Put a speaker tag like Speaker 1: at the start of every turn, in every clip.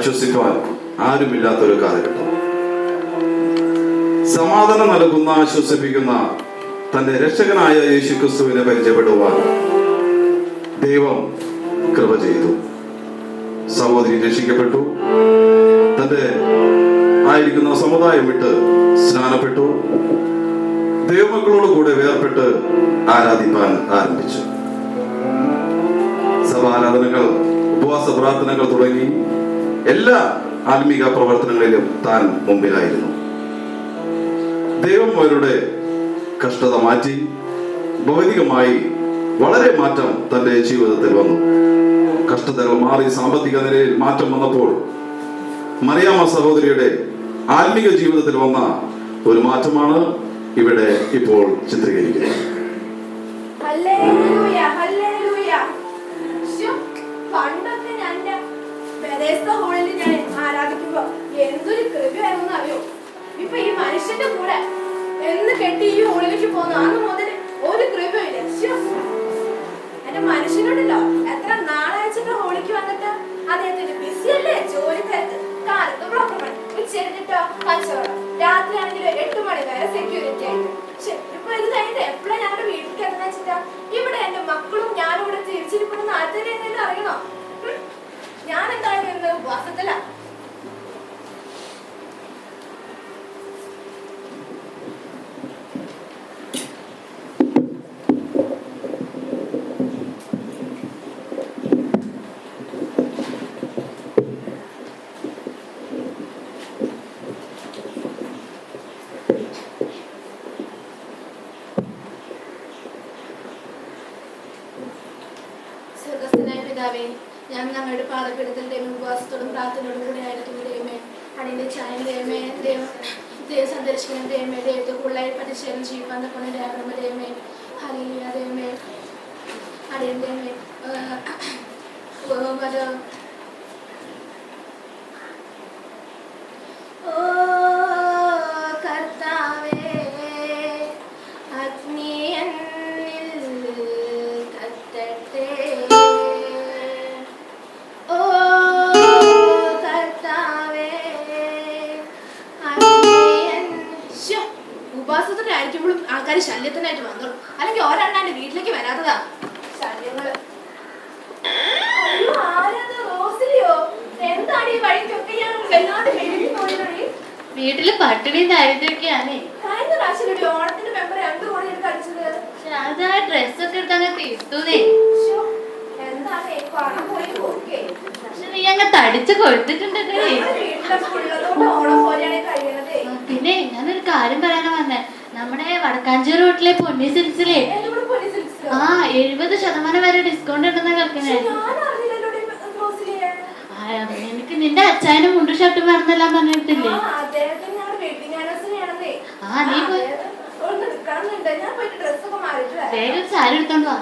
Speaker 1: ആശ്വസിപ്പാൻ ആരുമില്ലാത്തൊരു കാലഘട്ടം. സമാധാനം നൽകുന്ന, ആശ്വസിപ്പിക്കുന്ന തന്റെ രക്ഷകനായ യേശുക്രിസ്തുവിനെ പരിചയപ്പെടുവാൻ ദൈവം കൃപ ചെയ്തു. സഹോദരി രക്ഷിക്കപ്പെട്ടു. തന്റെ ആയിരിക്കുന്ന സമുദായം വിട്ട് സ്നാനപ്പെട്ടു. ദൈവമക്കളോട് കൂടെ വേർപെട്ട് ആരാധിപ്പാൻ ആരംഭിച്ചു. സഭാരാധനകൾ, ഉപവാസ പ്രാർത്ഥനകൾ തുടങ്ങി എല്ലാ ആത്മീക പ്രവർത്തനങ്ങളിലും താൻ മുമ്പിലായിരുന്നു. ദൈവം അവരുടെ കഷ്ടത മാറ്റി. ഭൗതികമായി വളരെ മാറ്റം തന്റെ ജീവിതത്തിൽ വന്നു. കഷ്ടതകൾ മാറി സാമ്പത്തിക നിലയിൽ മാറ്റം വന്നപ്പോൾ മറിയാമ്മ സഹോദരിയുടെ ആത്മീക ജീവിതത്തിൽ വന്ന ഒരു മാറ്റമാണ് ഇവിടെ ഇപ്പോൾ ചിത്രീകരിക്കുന്നത്.
Speaker 2: പണ്ടൊക്കെ ഞാൻ ആരാധിക്കുമ്പോ എന്തൊരു കൃപയാണെന്ന് അറിയോ. ഇപ്പൊ ഈ മനുഷ്യന്റെ കൂടെ എന്ന് കെട്ടി ഈ ഹോളിലേക്ക് പോന്നു അന്ന് മുതൽ ഒരു കൃപയില്ല. എന്റെ മനുഷ്യനോടല്ലോ എത്ര നാളാഴ്ചത്തെ ഹോളിക്ക് വന്നിട്ട് അദ്ദേഹത്തിന്റെ ബിസിയല്ലേ, ജോലി തിരക്ക്, കാലത്ത് ബ്രോക്കർ പണി, ഉച്ചരിഞ്ഞിട്ടോ കച്ചവടം, രാത്രി ആണെങ്കിൽ 8 മണി വരെ സെക്യൂരിറ്റി ആയിട്ട്. ഇപ്പൊ ഇത് കഴിഞ്ഞിട്ട് എപ്പോഴാ ഞങ്ങളുടെ വീട്ടിൽ എത്തുന്ന വെച്ചിട്ടാ ഇവിടെ എന്റെ മക്കളും ഞാനും ഇവിടെ തിരിച്ചിരിപ്പെടുന്ന ആൾക്കാരെ എന്തെങ്കിലും അറിയണോ? ഞാൻ എന്തായാലും ഉപവാസത്തില. ഞാൻ ഞങ്ങളുടെ പാതപീഠത്തിൽ ഉപവാസത്തോടും പ്രാർത്ഥനയോടും കൂടെ ആയിരുന്നു ദൈവമേ. അടിന്റെ ചായ ദൈവമേ, ദൈവം സന്ദർശിക്കണം ദൈവമേ, ദൈവത്തെ കൂടുതലായി പരിശീലനം ചെയ്യുവാൻ കൊണ്ട് ദൈവമേ ദൈവമേ. ഹല്ലേലൂയ ദൈവമേ. അടിയൻ ദൈവമേ ഉപാസത്തിനായിരിക്കുമ്പോഴും ആൾക്കാർ ശല്യത്തിനായിട്ട് വന്നോളൂ. അല്ലെങ്കിൽ ഒരെണ്ണാന്റെ വീട്ടിലേക്ക് വരാത്തതാ ശല്യങ്ങള്. എന്താണ് ഈ വഴിക്കൊക്കെ ഞാൻ വല്ലാണ്ട്
Speaker 3: വീട്ടില് പട്ടിണി ദാരിദ്ര്യൊക്കെയാണേ.
Speaker 2: കഴിഞ്ഞ പ്രാവശ്യം ഓണത്തിന്റെ മെമ്പർ 2 കോടി എടുത്ത് അടിച്ചത്.
Speaker 3: അതാ ഡ്രസ്സൊക്കെ എടുത്തങ്ങ് തീർത്തൂന്നേ.
Speaker 2: എന്താണ് പണം പോയി നോക്കേ.
Speaker 3: പക്ഷെ നീ അങ്ങ് തടിച്ചു കൊടുത്തിട്ടുണ്ടേ. പിന്നെ ഞാനൊരു കാര്യം പറയാനാ വന്നേ. നമ്മുടെ വടക്കാഞ്ചേരി റോട്ടിലെ പൊന്നി സിൽസിലെ 70% വരെ ഡിസ്കൗണ്ട് ഉണ്ടെന്നാ കേൾക്കുന്നേ. എനിക്ക് നിന്റെ അച്ചായനും മുണ്ടും ഷർട്ടും വേണമെന്നെല്ലാം പറഞ്ഞിട്ടില്ലേ? ആ നീ വേഗം സാരി എടുത്തോണ്ട് വാ.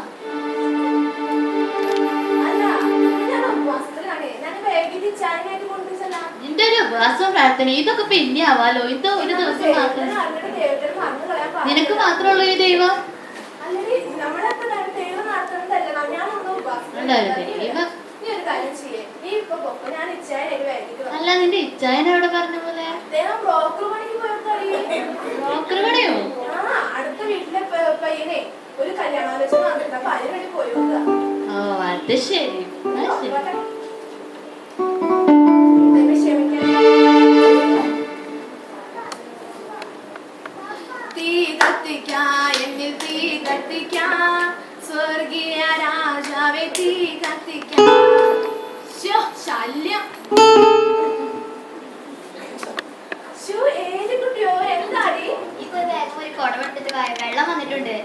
Speaker 3: നിന്റെ ഒരു ഉപവാസവും പ്രാർത്ഥന ഇതൊക്കെ പിന്നെ ആവാലോ. ഇത് ഒരു ദിവസം മാത്രം. നിനക്ക് മാത്രമുള്ളൂ ഈ ദൈവം. അല്ല നിന്റെ ഇച്ചായൻ എവിടെ പറഞ്ഞ പോലെ? ബ്രോക്കർ പണിയോ?
Speaker 2: അടുത്ത വീട്ടിലെ പയ്യനെ ഒരു കല്യാണാലോചന വന്നിട്ട് അതിന് വേണ്ടി പോയി.
Speaker 3: ഓ അത് ശരി.
Speaker 2: തീ കത്തിക്കാ എന്നിൽ തീ കത്തിക്കാ സ്വർഗീയ രാജാവേ തീ കത്തിക്കാ. ശല്യം. ഏത് കുട്ടിയോ എന്താടി?
Speaker 3: ഇപ്പൊ ഒരു കുടമെടുത്തിട്ട് വെള്ളം വന്നിട്ടുണ്ട്.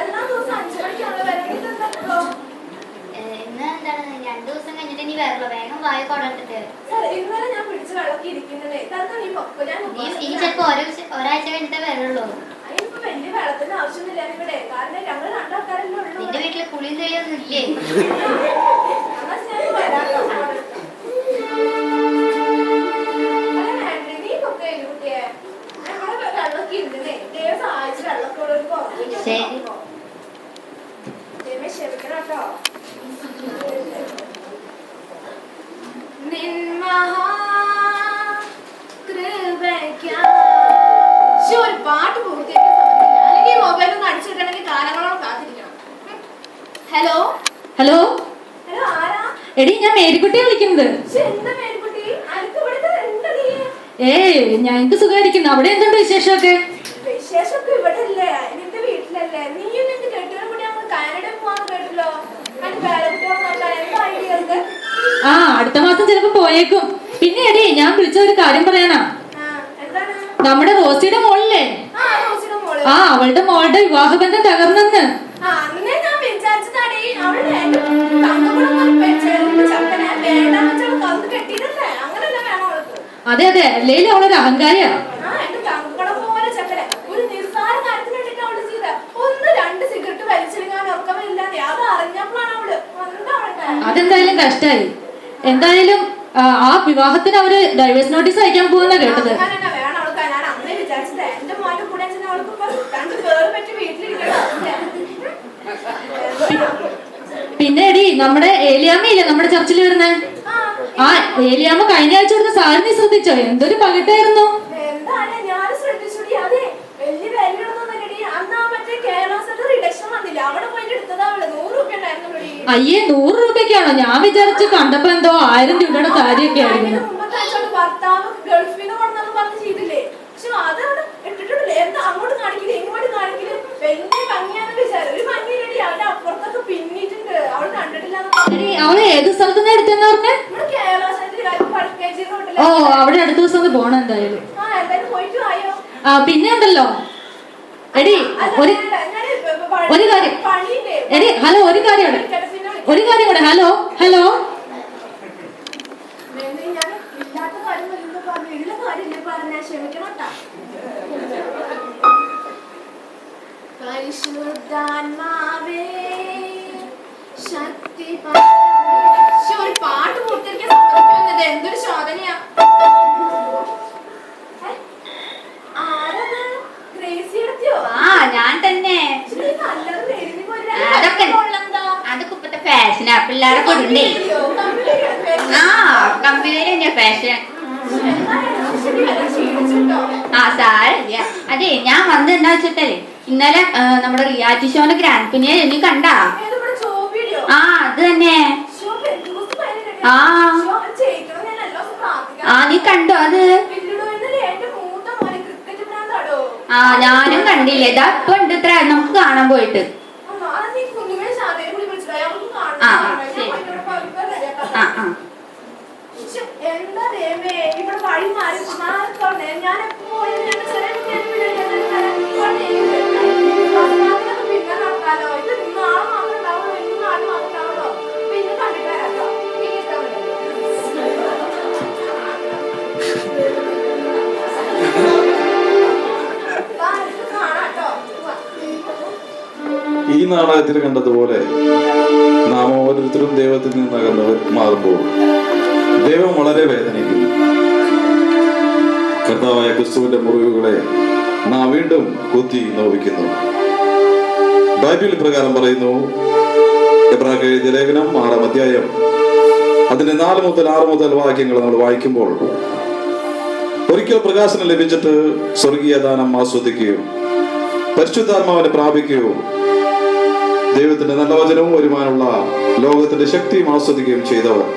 Speaker 2: എല്ലാ ദിവസം 5 മണിക്കാണല്ലോ വരുന്നത്.
Speaker 3: ഇന്ന് എന്താണ് 2 ദിവസം കഴിഞ്ഞിട്ട് നീ വരല്ലോ. വേഗം വായ കുടമെടുത്തിട്ട്.
Speaker 2: ഇന്നലെ ഞാൻ പിടിച്ച് വിളക്കി ഇരിക്കുന്നേ.
Speaker 3: ഈ ചിലപ്പോ ഒരാഴ്ച കഴിഞ്ഞിട്ടേ വരുള്ളൂ.
Speaker 2: അതിനിപ്പോ വലിയ വെള്ളത്തിന്റെ ആവശ്യമൊന്നുമില്ല ഇവിടെ. കാരണം ഞങ്ങൾ 2 ആൾക്കാരല്ലേ ഉള്ളൂ.
Speaker 3: നിന്റെ വീട്ടില് കുളിയും ചെയ്യൊന്നും ഇല്ലേ?
Speaker 2: നിൻ
Speaker 4: എടി ഞാൻ മേരിക്കുട്ടിയെ വിളിക്കുന്നത്.
Speaker 2: ശ്ശെ, എന്താ മേരിക്കുട്ടി? അനക്ക് ഇവിടുത്തെ എന്താ നീ?
Speaker 4: ഞങ്ങക്ക് സുഖമായിരിക്കുന്നു. അവിടെ എന്തുണ്ട് വിശേഷമൊക്കെ?
Speaker 2: വിശേഷമൊക്കെ ഇവിടെ അല്ലേ, നിന്റെ വീട്ടിലല്ലേ? നീയും നിന്റെ കെട്ടിയോനും കൂടി ഞങ്ങൾ കാനഡയിൽ പോവാന്ന് കേട്ടല്ലോ. അതിന് വേലക്കുട്ടികളെ നോക്കാൻ എന്താ ഐഡിയ ഉണ്ട്?
Speaker 4: അടുത്ത മാസം ചിലപ്പോ പോയേക്കും. പിന്നെ എടി ഞാൻ വിളിച്ച ഒരു കാര്യം പറയാനാ.
Speaker 2: എന്താണ്?
Speaker 4: നമ്മുടെ റോസിയുടെ മോളില്ലേ,
Speaker 2: റോസിയുടെ മോള്.
Speaker 4: അവളുടെ മോളുടെ വിവാഹബന്ധം തകർന്നെന്ന്.
Speaker 2: അന്നേ ഞാൻ വിചാരിച്ചതാടി, അവളുടെ ചക്കനെ വേണ്ടാന്ന് വെച്ചാൽ കന്ന് കെട്ടിയിട്ടല്ലേ, അങ്ങനെയല്ല വേണം അവൾക്ക്.
Speaker 4: അതെ അല്ലേലും അവളൊരു അഹങ്കാരിയാ.
Speaker 2: എന്റെ തങ്കട പോലെ ചക്കനെ ഒരു നിസ്സാര കാര്യത്തിന് വേണ്ടിട്ട് അവള് ചെയ്ത 1-2 സിഗരറ്റ് വലിച്ചെടുക്കാൻ ഉറക്കമില്ലാതെ അത് അറിഞ്ഞപ്പോഴാണ് അവള് എന്താ അവളുടെ.
Speaker 4: അതെന്തായാലും കഷ്ടായി. എന്തായാലും ആ വിവാഹത്തിന് അവര് ഡൈവേഴ്സ് നോട്ടീസ് അയക്കാൻ പോകുന്ന കേട്ടത്.
Speaker 2: വേണം അവൾക്ക്. ഞാൻ അന്നേ വിചാരിച്ചത് എന്റെ മോന്റെ കൂടെ അവൾക്ക് ഇപ്പൊ 2 പേര് പറ്റി വീട്ടിലിരിക്കണം.
Speaker 4: പിന്നെ എടി നമ്മുടെ ഏലിയാമ്മയില്ലേ നമ്മുടെ ചർച്ചിൽ വരുന്നേ, ഏലിയാമ്മ കഴിഞ്ഞ ആഴ്ച കൊടുത്ത സാരി നീ ശ്രദ്ധിച്ചോ? എന്തൊരു പകിട്ടായിരുന്നു.
Speaker 2: എന്താണ് ഞാൻ ശ്രദ്ധിച്ചുടി. അതെ, വലിയ വിലയൊന്നുമല്ലടി. അന്ന് ആ മറ്റേ കേരള സെന്റർ ഇലക്ഷൻ വന്നില്ല, അവിടെ പോയിട്ട് എടുത്തതാ അവള്. 100 രൂപ ഉണ്ടായിരുന്നു.
Speaker 4: അയ്യേ, 100 രൂപയ്ക്കാണോ? ഞാൻ വിചാരിച്ചു കണ്ടപ്പോ എന്തോ 1000 രൂപയുടെ സാരിയൊക്കെ ആയിരുന്നു.
Speaker 2: ഭർത്താവ് ഗൾഫിന്ന് കൊണ്ടെന്ന് പറഞ്ഞ് ചെയ്തില്ലേ, പക്ഷെ അതാണ് ഇട്ടിട്ടില്ലേ. എന്താ അങ്ങോട്ട് കാണിക്കില്ല ഇങ്ങോട്ട് കാണിക്കില്ല, വലിയ ഭംഗിയാന്ന് വിചാരം. ഒരു ഭംഗിയിലടി അവന്റെ അപ്പുറത്തൊക്കെ പിന്നിട്ടുണ്ട്. അവള് കണ്ടിട്ടില്ല.
Speaker 4: അവള് ഏത് സ്ഥലത്തുനിന്ന് എടുത്തെന്ന് പറഞ്ഞേ?
Speaker 2: കേരള സെന്റർ
Speaker 4: ഓ, അവിടെ അടുത്ത ദിവസം ഒന്ന് പോണം എന്തായാലും.
Speaker 2: എന്തായാലും പോയിട്ട് ആയോ?
Speaker 4: പിന്നെ ഉണ്ടല്ലോ എടി ഒരു കാര്യം. എടി ഹലോ, ഒരു കാര്യം കൂടെ. ഹലോ
Speaker 2: ഇല്ലാത്ത കാര്യം വരുമ്പോ പറഞ്ഞു, ഉള്ള കാര്യമില്ല പറഞ്ഞാ ക്ഷമിക്കണോട്ടാ. പരിശുദ്ധാത്മാവേ ശക്തി. ഒരു പാട്ട് പൂർത്തിയാക്കാൻ സമ്മതിക്കുന്നത് എന്തൊരു ശോധനയാ. ആരത്? ഗ്രേസി എടുത്തിയോ?
Speaker 3: ഞാൻ തന്നെ. അതൊക്കെ ഇപ്പത്തെ ഫാഷനാ, പിള്ളേരെ കൊടുണ്ടേ. കമ്പ്യൂട്ടർ തന്നെയാ ഫാഷൻ. സാരില്ല. അതെ, ഞാൻ വന്ന് എന്താ വെച്ചിട്ടേ, ഇന്നലെ നമ്മുടെ റിയാലിറ്റി ഷോന്റെ ഗ്രാൻഡ് ഫിനാലെ നീ കണ്ടാ? അത് തന്നെ. നീ കണ്ടോ അത്? ഞാനും കണ്ടില്ലേ. ഇതാ ഇപ്പൊ ഉണ്ട് ഇത്ര നമുക്ക് കാണാൻ പോയിട്ട്.
Speaker 2: എന്താ ഇവിടെ വഴി മാറി മാറിക്കോണ്ടേ. ഞാൻ എപ്പോഴും പിന്നെ നടക്കാലോ. ഇത് നാളെ മാത്രം ഉണ്ടാവുള്ളൂ, ഇന്ന് നാളെ മാത്രം ഉണ്ടാവുള്ളൂ. പിന്നെ കണ്ടിട്ട് വരാട്ടോ.
Speaker 1: ഈ നാടകത്തിൽ കണ്ടതുപോലെ നാം ഓരോരുത്തരും ദൈവത്തിൽ നിന്ന് അകന്ന് മാറുമ്പോൾ ദൈവം വളരെ വേദനിക്കുന്നു. കർത്താവായ ക്രിസ്തുവിന്റെ മുറിവുകളെ നാം വീണ്ടും കുത്തി നോവിക്കുന്നു. ബൈബിൾ പ്രകാരം പറയുന്നു, എബ്രായർക്ക് എഴുതിയ ലേഖനം 6-ാം അധ്യായം അതിന്റെ 4 മുതൽ 6 മുതൽ വാക്യങ്ങൾ നമ്മൾ വായിക്കുമ്പോൾ, ഒരിക്കൽ പ്രകാശനം ലഭിച്ചിട്ട് സ്വർഗീയ ദാനം ആസ്വദിക്കുകയും പരിശുദ്ധാത്മാവിനെ പ്രാപിക്കുകയും ദൈവത്തിന്റെ നല്ല വചനവും വരുവാനുള്ള ലോകത്തിന്റെ ശക്തിയും ആസ്വദിക്കുകയും ചെയ്തവർ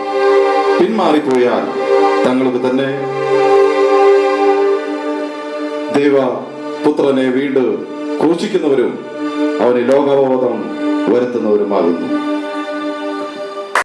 Speaker 1: പിന്മാറിപ്പോയാൽ തങ്ങൾക്ക് തന്നെ ദൈവപുത്രനെ വീണ്ടും ക്രൂശിക്കുന്നവരും അവന് ലോകാവബോധം വരുത്തുന്നവരുമാകുന്നു.